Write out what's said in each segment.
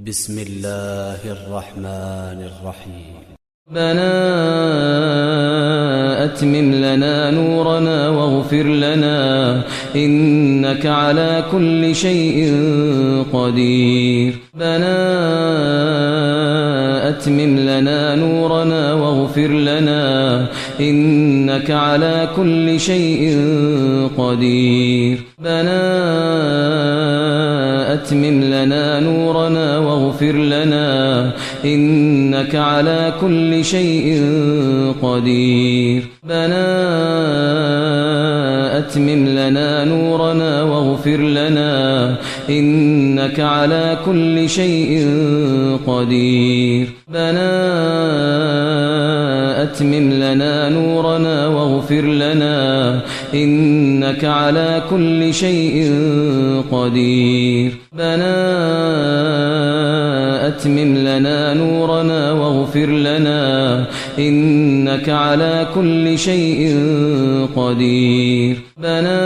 بسم الله الرحمن الرحيم. ربنا أتمم لنا نورنا واغفر لنا إنك على كل شيء قدير. ربنا أتمم لنا نورنا واغفر لنا إنك على كل شيء قدير. ربنا أتمم لنا نورنا واغفر لنا إنك على كل شيء قدير. ربنا أتمم لنا نورنا واغفر لنا إنك على كل شيء قدير. ربنا أتمم لنا نورنا واغفر لنا إنك على كل شيء قدير. ربنا أتمم لنا نورنا واغفر لنا إنك على كل شيء قدير. ربنا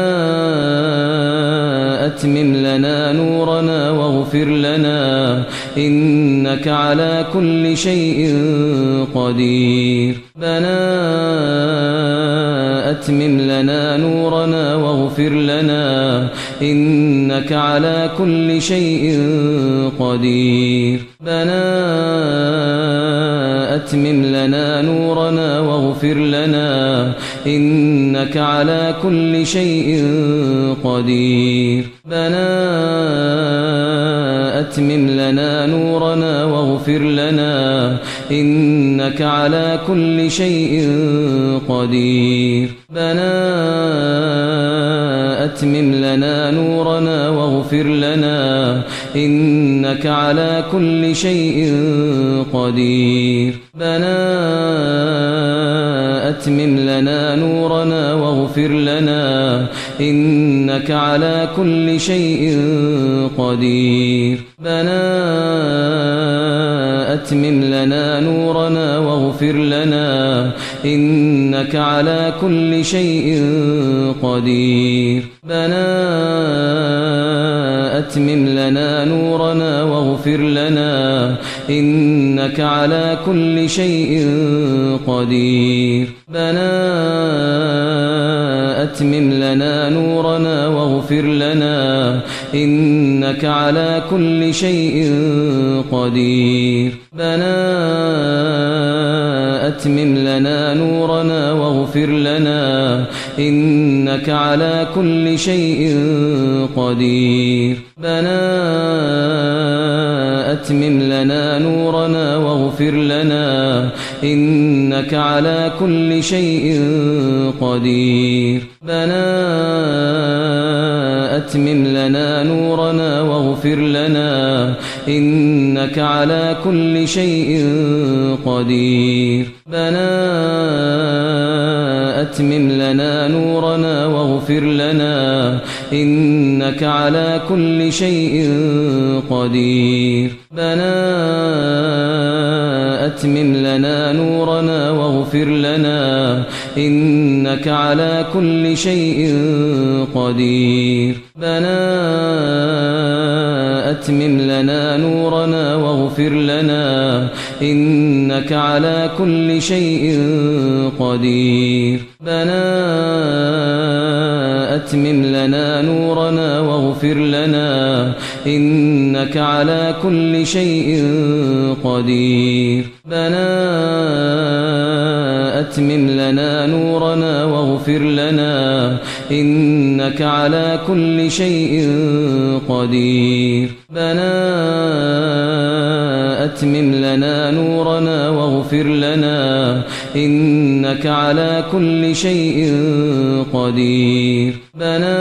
أتمم لنا نورنا واغفر لنا إنك على كل شيء قدير. ربنا أتمم لنا نورنا واغفر لنا إنك على كل شيء قدير. ربنا أتمم لنا نورنا واغفر لنا إنك على كل شيء قدير. ربنا أتمم لنا نورنا واغفر لنا إنك على كل شيء قدير. ربنا أتمم لنا نورنا واغفر لنا إنك على كل شيء قدير. ربنا أتمم لنا نورنا واغفر لنا إنك على كل شيء قدير. ربنا أتمم لنا نورنا واغفر لنا إنك على كل شيء قدير. ربنا أتمم لنا نورنا واغفر لنا إنك على كل شيء قدير. ربنا أتمم لنا نورنا واغفر لنا إنك على كل شيء قدير. ربنا أتمم لنا نورنا واغفر لنا إنك على كل شيء قدير. ربنا أتمم لنا نورنا واغفر لنا إنك على كل شيء قدير. ربنا أتمم لنا نورنا واغفر لنا إنك على كل شيء قدير. ربنا أتمم لنا نورنا واغفر لنا إنك على كل شيء قدير. ربنا أتمم لنا نورنا واغفر لنا إنك على كل شيء قدير. ربنا أتمم لنا نورنا واغفر لنا إنك على كل شيء قدير. ربنا أتمم لنا نورنا واغفر لنا إنك على كل شيء قدير. ربنا أتمم لنا نورنا واغفر لنا إنك على كل شيء قدير. ربنا أتمم لنا نورنا واغفر لنا إنك على كل شيء قدير. ربنا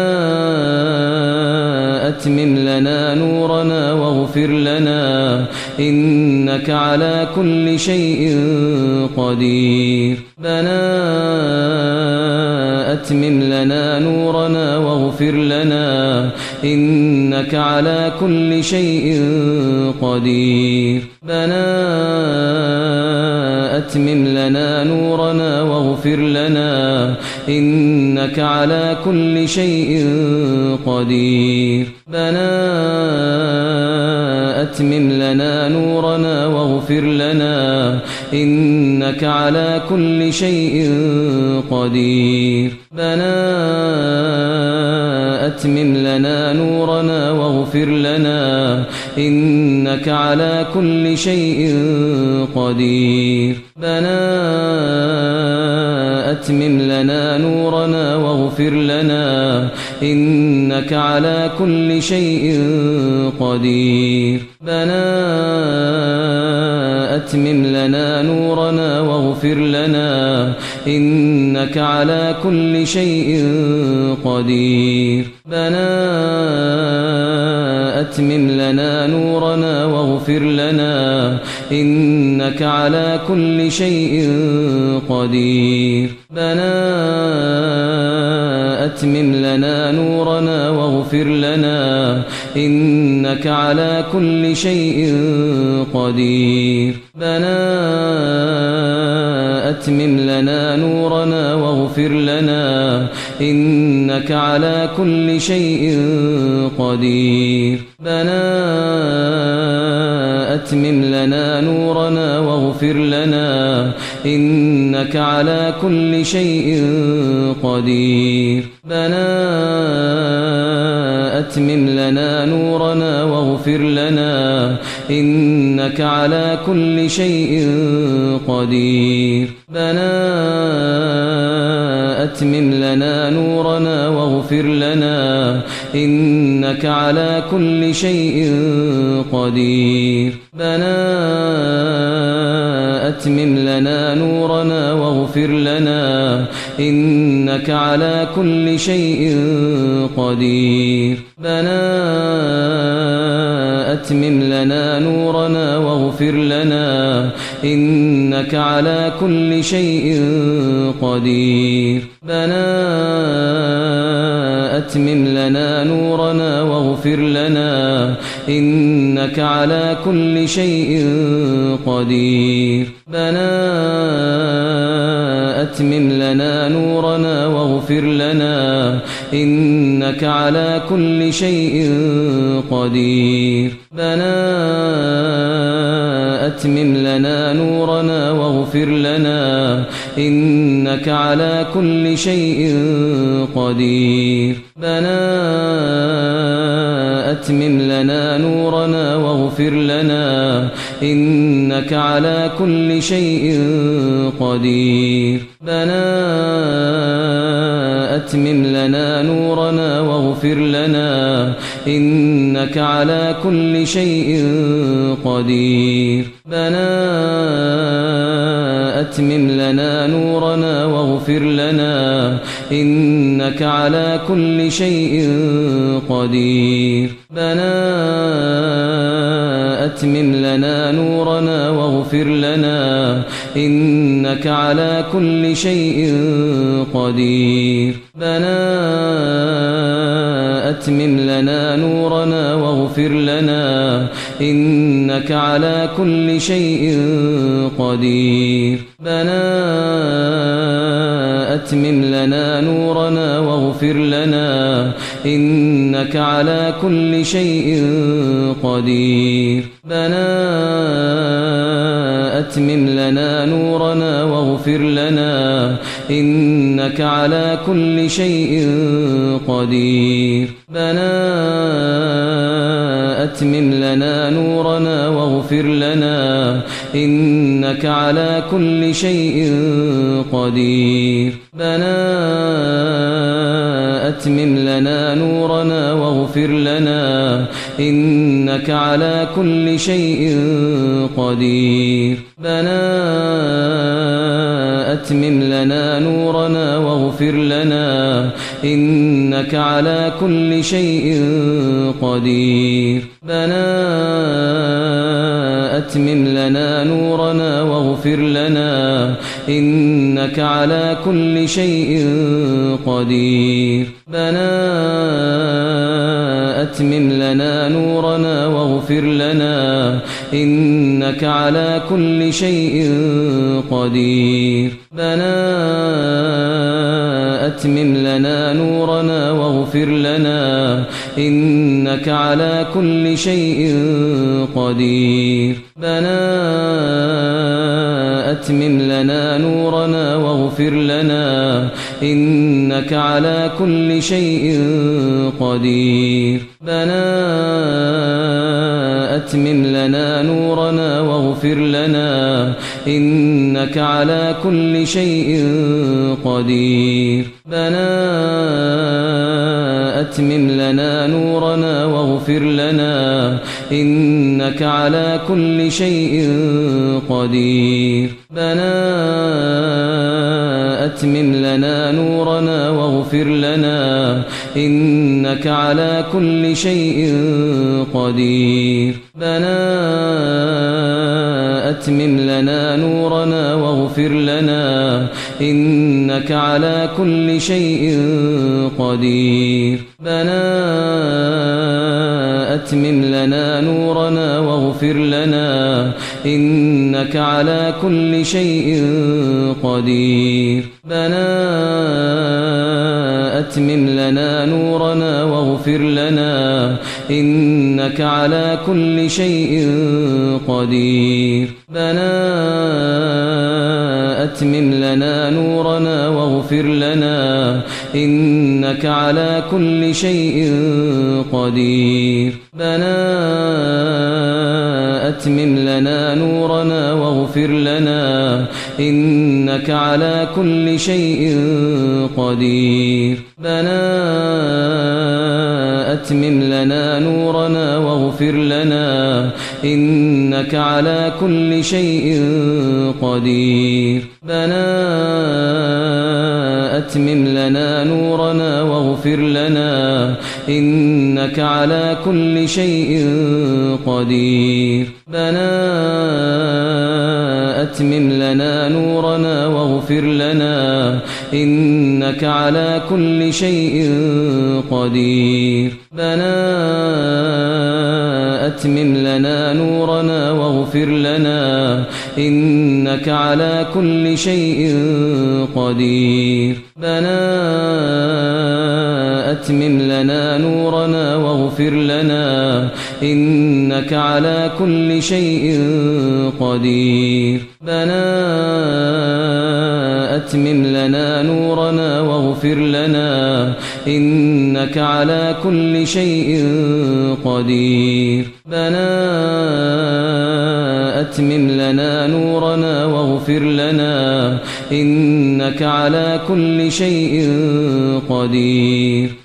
أتمم لنا نورنا واغفر لنا إنك على كل شيء قدير. ربنا أتمم لنا نورنا واغفر لنا إنك على كل شيء قدير. ربنا أتمم لنا نورنا واغفر لنا إنك على كل شيء قدير. ربنا أتمم لنا نورنا واغفر لنا إنك على كل شيء قدير ربنا أتمم لنا نورنا واغفر لنا إنك على كل شيء قدير ربنا أتمم لنا نورنا واغفر لنا إنك على كل شيء قدير ربنا أتمم لنا نورنا واغفر لنا إنك على كل شيء قدير ربنا أتمم لنا نورنا واغفر لنا إنك على كل شيء قدير ربنا أتمم لنا نورنا واغفر لنا إنك على كل شيء قدير ربنا أتمم لنا نورنا واغفر لنا إنك على كل شيء قدير ربنا أتمم لنا نورنا واغفر لنا إنك على كل شيء قدير ربنا أتمم لنا نورنا واغفر لنا إنك على كل شيء قدير ربنا أتمم لنا نورنا واغفر لنا إنك على كل شيء قدير ربنا أتمم لنا نورنا واغفر لنا إنك على كل شيء قدير ربنا أتمم لنا نورنا واغفر لنا إنك على كل شيء قدير ربنا أتمم لنا نورنا واغفر لنا إنك على كل شيء قدير ربنا أتمم لنا نورنا واغفر لنا إنك على كل شيء قدير ربنا أتمم لنا نورنا واغفر لنا إنك على كل شيء قدير ربنا أتمم لنا نورنا واغفر لنا إنك على كل شيء قدير ربنا أتمم لنا نورنا واغفر لنا إنك على كل شيء قدير ربنا أتمم لنا نورنا واغفر لنا إنك على كل شيء قدير ربنا أتمم لنا نورنا واغفر لنا إنك على كل شيء قدير ربنا أتمم لنا نورنا واغفر لنا إنك على كل شيء قدير ربنا أتمم لنا نورنا واغفر لنا إنك على كل شيء قدير ربنا أتمم لنا نورنا واغفر لنا إنك على كل شيء قدير ربنا أتمم لنا نورنا واغفر لنا إنك على كل شيء قدير ربنا أتمم لنا نورنا واغفر لنا إنك على كل شيء قدير ربنا أتمم لنا نورنا واغفر لنا إنك على كل شيء قدير ربنا أتمم لنا نورنا واغفر لنا إنك على كل شيء قدير ربنا أتمم لنا نورنا واغفر لنا إنك على كل شيء قدير ربنا أتمم لنا نورنا واغفر لنا إنك على كل شيء قدير ربنا أتمم لنا نورنا واغفر لنا إنك على كل شيء قدير ربنا أتمم لنا نورنا واغفر لنا إنك على كل شيء قدير ربنا أتمم لنا نورنا واغفر لنا إنك على كل شيء قدير ربنا أتمم لنا نورنا واغفر لنا إنك على كل شيء قدير ربنا أتمم لنا نورنا واغفر لنا إنك على كل شيء قدير ربنا أتمم لنا نورنا واغفر لنا إنك على كل شيء قدير ربنا أتمم لنا نورنا واغفر لنا إنك على كل شيء قدير ربنا أتمم لنا نورنا واغفر لنا إنك على كل شيء قدير ربنا أتمم لنا نورنا واغفر لنا إنك على كل شيء قدير ربنا أتمم لنا نورنا واغفر لنا إنك على كل شيء قدير ربنا أتمم لنا نورنا واغفر لنا إنك على كل شيء قدير ربنا أتمم لنا نورنا واغفر لنا إنك على كل شيء قدير ربنا أتمم لنا نورنا واغفر لنا إنك على كل شيء قدير ربنا أتمم لنا نورنا واغفر لنا إنك على كل شيء قدير ربنا أتمم لنا نورنا واغفر لنا إنك على كل شيء قدير ربنا أتمم لنا نورنا واغفر لنا إنك على كل شيء قدير